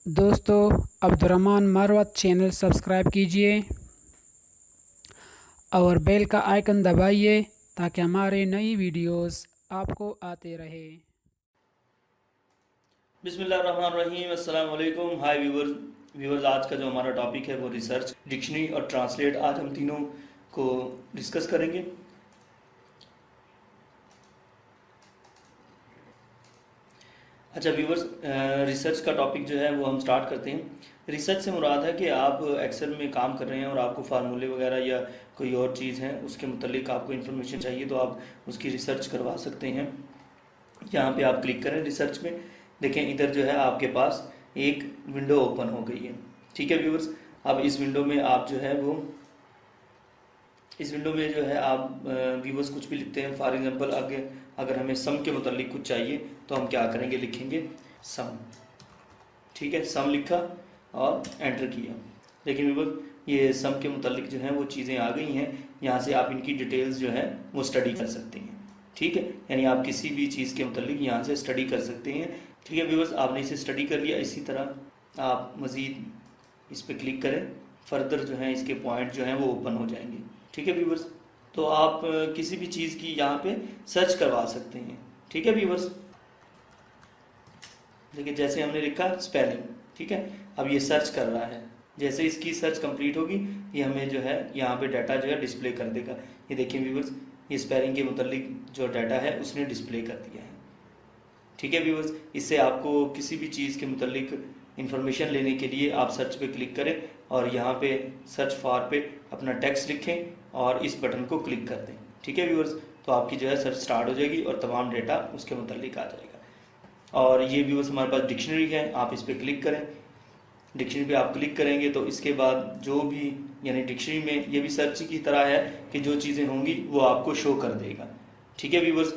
दोस्तों, Abdurrahman Marwat channel subscribe कीजिए और बेल का आइकन दबाइए ताकि हमारे नई वीडियोस आपको आते रहे। बिस्मिल्लाहिर्रहमानिर्रहीम, अस्सलाम वालेकुम। हाय व्यूवर्स, आज का जो हमारा टॉपिक है वो रिसर्च, डिक्शनरी और ट्रांसलेट। आज हम तीनों को डिस्कस करेंगे। अच्छा व्यूवर्स, रिसर्च का टॉपिक जो है वो हम स्टार्ट करते हैं। रिसर्च से मुराद है कि आप एक्सेल में काम कर रहे हैं और आपको फार्मूले वगैरह या कोई और चीज़ है उसके मुतालिक आपको इन्फॉर्मेशन चाहिए तो आप उसकी रिसर्च करवा सकते हैं। यहाँ पे आप क्लिक करें रिसर्च में, देखें इधर जो है आपके पास एक विंडो ओपन हो गई है। ठीक है व्यूवर्स, अब इस विंडो में आप जो है वो इस विंडो में जो है आप व्यूवर्स कुछ भी लिखते हैं। फॉर एग्जांपल अगर हमें सम के मुतालिक कुछ चाहिए तो हम क्या करेंगे, लिखेंगे सम। ठीक है, सम लिखा और एंटर किया। लेकिन व्यूवर्स ये सम के मुतालिक जो है वो चीज़ें आ गई हैं। यहाँ से आप इनकी डिटेल्स जो है वो स्टडी कर सकते हैं। ठीक है, यानी आप किसी भी चीज़ के मुतालिक यहाँ से स्टडी कर सकते हैं। ठीक है व्यूवर्स, आपने इसे स्टडी कर लिया। इसी तरह आप मज़ीद इस पर क्लिक करें, फर्दर जो है इसके पॉइंट जो हैं वो ओपन हो जाएंगे। ठीक है व्यूवर्स, तो आप किसी भी चीज़ की यहाँ पे सर्च करवा सकते हैं। ठीक है व्यूवर्स, देखिए जैसे हमने लिखा स्पेलिंग, ठीक है, अब ये सर्च कर रहा है। जैसे इसकी सर्च कंप्लीट होगी ये हमें जो है यहाँ पे डाटा जो है डिस्प्ले कर देगा। ये देखिए व्यूवर्स, ये स्पेलिंग के मुतालिक जो डाटा है उसने डिस्प्ले कर दिया है। ठीक है व्यूवर्स, इससे आपको किसी भी चीज़ के मुतालिक इंफॉर्मेशन लेने के लिए आप सर्च पे क्लिक करें और यहाँ पे सर्च फॉर पे अपना टेक्स्ट लिखें और इस बटन को क्लिक कर दें। ठीक है व्यूवर्स, तो आपकी जो है सर्च स्टार्ट हो जाएगी और तमाम डेटा उसके मुतालिक आ जाएगा। और ये व्यूवर्स हमारे पास डिक्शनरी है, आप इस पर क्लिक करें। डिक्शनरी पे आप क्लिक करेंगे तो इसके बाद जो भी, यानी डिक्शनरी में ये भी सर्च की तरह है कि जो चीज़ें होंगी वो आपको शो कर देगा। ठीक है व्यूवर्स,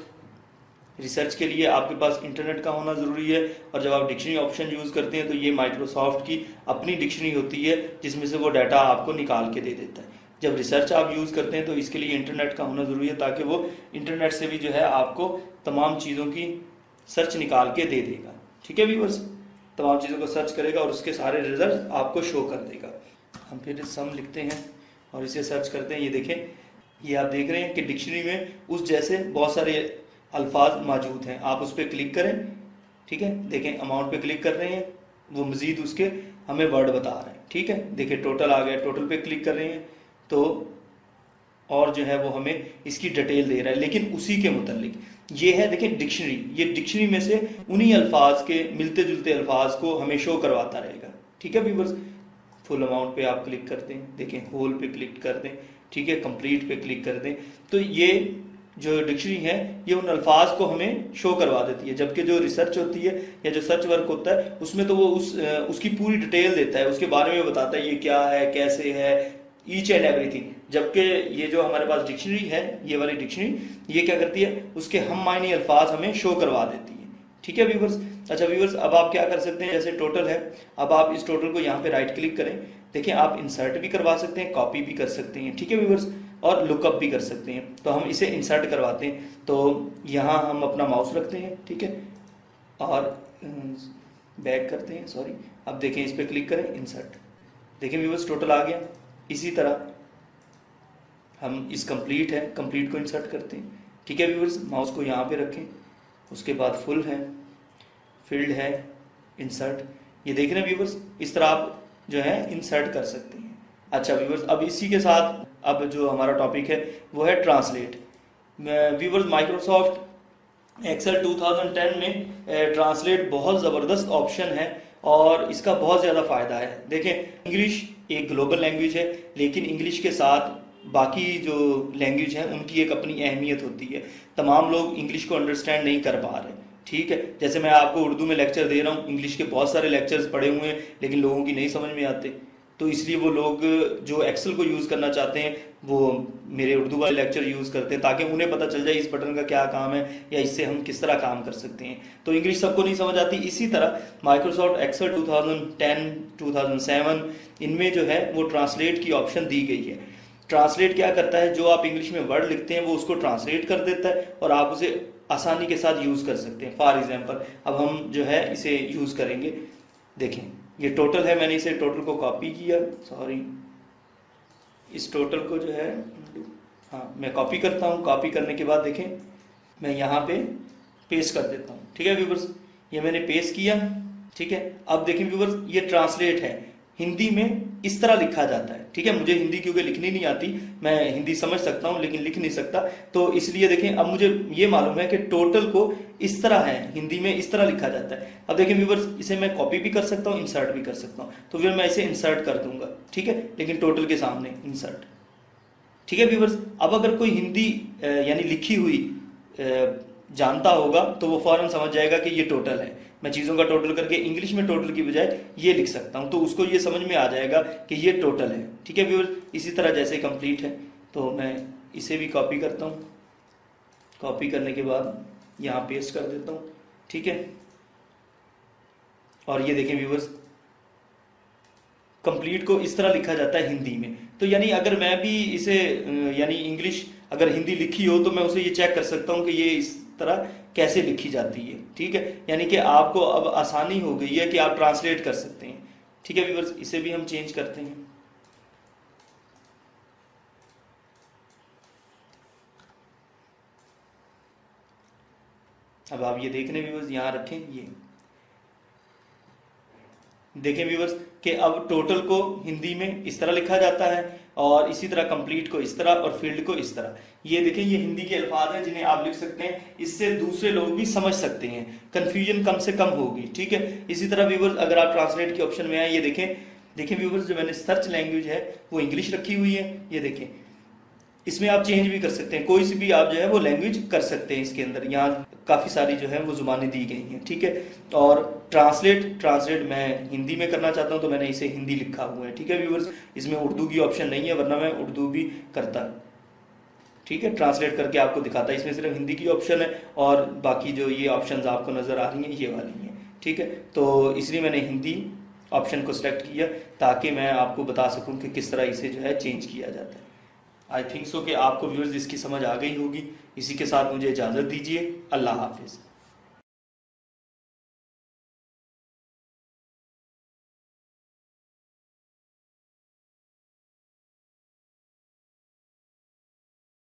रिसर्च के लिए आपके पास इंटरनेट का होना ज़रूरी है और जब आप डिक्शनरी ऑप्शन यूज़ करते हैं तो ये माइक्रोसॉफ्ट की अपनी डिक्शनरी होती है जिसमें से वो डाटा आपको निकाल के दे देता है। जब रिसर्च आप यूज़ करते हैं तो इसके लिए इंटरनेट का होना ज़रूरी है ताकि वो इंटरनेट से भी जो है आपको तमाम चीज़ों की सर्च निकाल के दे देगा। ठीक है व्यूवर्स, तमाम चीज़ों को सर्च करेगा और उसके सारे रिजल्ट आपको शो कर देगा। हम फिर सम लिखते हैं और इसे सर्च करते हैं। ये देखें, ये आप देख रहे हैं कि डिक्शनरी में उस जैसे बहुत सारे अल्फाज मौजूद हैं। आप उस पर क्लिक करें, ठीक है, देखें अमाउंट पे क्लिक कर रहे हैं, वो मज़ीद उसके हमें वर्ड बता रहे हैं। ठीक है, देखिए टोटल आ गया, टोटल पे क्लिक कर रहे हैं तो और जो है वो हमें इसकी डिटेल दे रहा है, लेकिन उसी के मुतालिक। ये है देखिए डिक्शनरी, ये डिक्शनरी में से उन्हीं अल्फाज के मिलते जुलते अल्फाज को हमें शो करवाता रहेगा। ठीक है व्यूवर्स, फुल अमाउंट पे आप क्लिक कर दें, देखें होल पे क्लिक कर दें, ठीक है, कंप्लीट पे क्लिक कर दें, तो ये जो डिक्शनरी है ये उन अल्फाज को हमें शो करवा देती है। जबकि जो रिसर्च होती है या जो सर्च वर्क होता है उसमें तो वो उसकी पूरी डिटेल देता है, उसके बारे में बताता है ये क्या है, कैसे है, ईच एंड एवरीथिंग। जबकि ये जो हमारे पास डिक्शनरी है, ये वाली डिक्शनरी, ये क्या करती है, उसके हम मायने अल्फाज हमें शो करवा देती है। ठीक है व्यूवर्स, अच्छा व्यूवर्स, अब आप क्या कर सकते हैं, जैसे टोटल है, अब आप इस टोटल को यहाँ पे राइट क्लिक करें। देखिए आप इंसर्ट भी करवा सकते हैं, कॉपी भी कर सकते हैं। ठीक है व्यूवर्स, और लुकअप भी कर सकते हैं। तो हम इसे इंसर्ट करवाते हैं, तो यहाँ हम अपना माउस रखते हैं, ठीक है, और बैक करते हैं, सॉरी। अब देखें इस पर क्लिक करें, इंसर्ट, देखें व्यूवर्स टोटल आ गया। इसी तरह हम इस कंप्लीट है, कंप्लीट को इंसर्ट करते हैं। ठीक है व्यूवर्स, माउस को यहाँ पे रखें, उसके बाद फुल है, फील्ड है, इंसर्ट, ये देख रहे हैं व्यूवर्स, इस तरह आप जो है इंसर्ट कर सकते हैं। अच्छा व्यूवर्स, अब इसी के साथ अब जो हमारा टॉपिक है वो है ट्रांसलेट। व्यूवर्स, माइक्रोसॉफ्ट एक्सेल 2010 में ट्रांसलेट बहुत ज़बरदस्त ऑप्शन है और इसका बहुत ज़्यादा फ़ायदा है। देखें, इंग्लिश एक ग्लोबल लैंग्वेज है, लेकिन इंग्लिश के साथ बाकी जो लैंग्वेज हैं उनकी एक अपनी अहमियत होती है। तमाम लोग इंग्लिश को अंडरस्टैंड नहीं कर पा रहे। ठीक है, जैसे मैं आपको उर्दू में लेक्चर दे रहा हूँ, इंग्लिश के बहुत सारे लेक्चर्स पढ़े हुए हैं लेकिन लोगों की नहीं समझ में आते, तो इसलिए वो लोग जो एक्सेल को यूज़ करना चाहते हैं वो मेरे उर्दू वाले लेक्चर यूज़ करते हैं ताकि उन्हें पता चल जाए इस बटन का क्या काम है या इससे हम किस तरह काम कर सकते हैं। तो इंग्लिश सबको नहीं समझ आती। इसी तरह माइक्रोसॉफ्ट एक्सेल 2010, 2007 इनमें जो है वो ट्रांसलेट की ऑप्शन दी गई है। ट्रांसलेट क्या करता है, जो आप इंग्लिश में वर्ड लिखते हैं वो उसको ट्रांसलेट कर देता है और आप उसे आसानी के साथ यूज़ कर सकते हैं। फॉर एग्जाम्पल अब हम जो है इसे यूज़ करेंगे, देखें ये टोटल है, मैंने इसे टोटल को कॉपी किया, सॉरी इस टोटल को जो है हाँ मैं कॉपी करता हूँ। कॉपी करने के बाद देखें मैं यहाँ पे पेस्ट कर देता हूँ। ठीक है व्यूवर्स, ये मैंने पेस्ट किया। ठीक है, अब देखें व्यूवर्स ये ट्रांसलेट है, हिंदी में इस तरह लिखा जाता है। ठीक है, मुझे हिंदी क्योंकि लिखनी नहीं आती, मैं हिंदी समझ सकता हूँ लेकिन लिख नहीं सकता, तो इसलिए देखें अब मुझे ये मालूम है कि टोटल को इस तरह है, हिंदी में इस तरह लिखा जाता है। अब देखें व्यूवर्स इसे मैं कॉपी भी कर सकता हूँ, इंसर्ट भी कर सकता हूँ, तो फिर मैं इसे इंसर्ट कर दूंगा। ठीक है, लेकिन टोटल के सामने इंसर्ट। ठीक है व्यूवर्स, अब अगर कोई हिंदी यानी लिखी हुई जानता होगा तो वो फौरन समझ जाएगा कि ये टोटल है। मैं चीज़ों का टोटल करके इंग्लिश में टोटल की बजाय ये लिख सकता हूँ, तो उसको ये समझ में आ जाएगा कि ये टोटल है। ठीक है व्यूअर्स, इसी तरह जैसे कंप्लीट है तो मैं इसे भी कॉपी करता हूँ। कॉपी करने के बाद यहाँ पेस्ट कर देता हूँ। ठीक है, और ये देखें व्यूअर्स कंप्लीट को इस तरह लिखा जाता है हिंदी में। तो यानी अगर मैं भी इसे यानी इंग्लिश अगर हिंदी लिखी हो तो मैं उसे ये चेक कर सकता हूँ कि ये इस तरह कैसे लिखी जाती है। ठीक है, यानी कि आपको अब आसानी हो गई है कि आप ट्रांसलेट कर सकते हैं। ठीक है व्यूअर्स, इसे भी हम चेंज करते हैं। अब आप ये देख रहे हैं व्यूअर्स, यहाँ रखें, ये देखें व्यूअर्स कि अब टोटल को हिंदी में इस तरह लिखा जाता है और इसी तरह कंप्लीट को इस तरह और फील्ड को इस तरह। ये देखें ये हिंदी के अल्फाज हैं जिन्हें आप लिख सकते हैं, इससे दूसरे लोग भी समझ सकते हैं, कंफ्यूजन कम से कम होगी। ठीक है, इसी तरह व्यूअर्स अगर आप ट्रांसलेट के ऑप्शन में आए, ये देखें व्यूअर्स जो मैंने सर्च लैंग्वेज है वो इंग्लिश रखी हुई है। ये देखें इसमें आप चेंज भी कर सकते हैं, कोई सी भी आप जो है वो लैंग्वेज कर सकते हैं इसके अंदर। यहाँ काफ़ी सारी जो है वो जुबानें दी गई हैं। ठीक है, और ट्रांसलेट मैं हिंदी में करना चाहता हूँ तो मैंने इसे हिंदी लिखा हुआ है। ठीक है व्यूअर्स, इसमें उर्दू की ऑप्शन नहीं है, वरना मैं उर्दू भी करता। ठीक है, ट्रांसलेट करके आपको दिखाता है, इसमें सिर्फ हिंदी की ऑप्शन है और बाकी जो ये ऑप्शन आपको नज़र आ रही हैं ये वाली हैं। ठीक है, तो इसलिए मैंने हिंदी ऑप्शन को सिलेक्ट किया ताकि मैं आपको बता सकूँ कि किस तरह इसे जो है चेंज किया जाता है। आई थिंक सो कि आपको व्यूअर्स इसकी समझ आ गई होगी। इसी के साथ मुझे इजाज़त दीजिए। अल्लाह हाफिज़।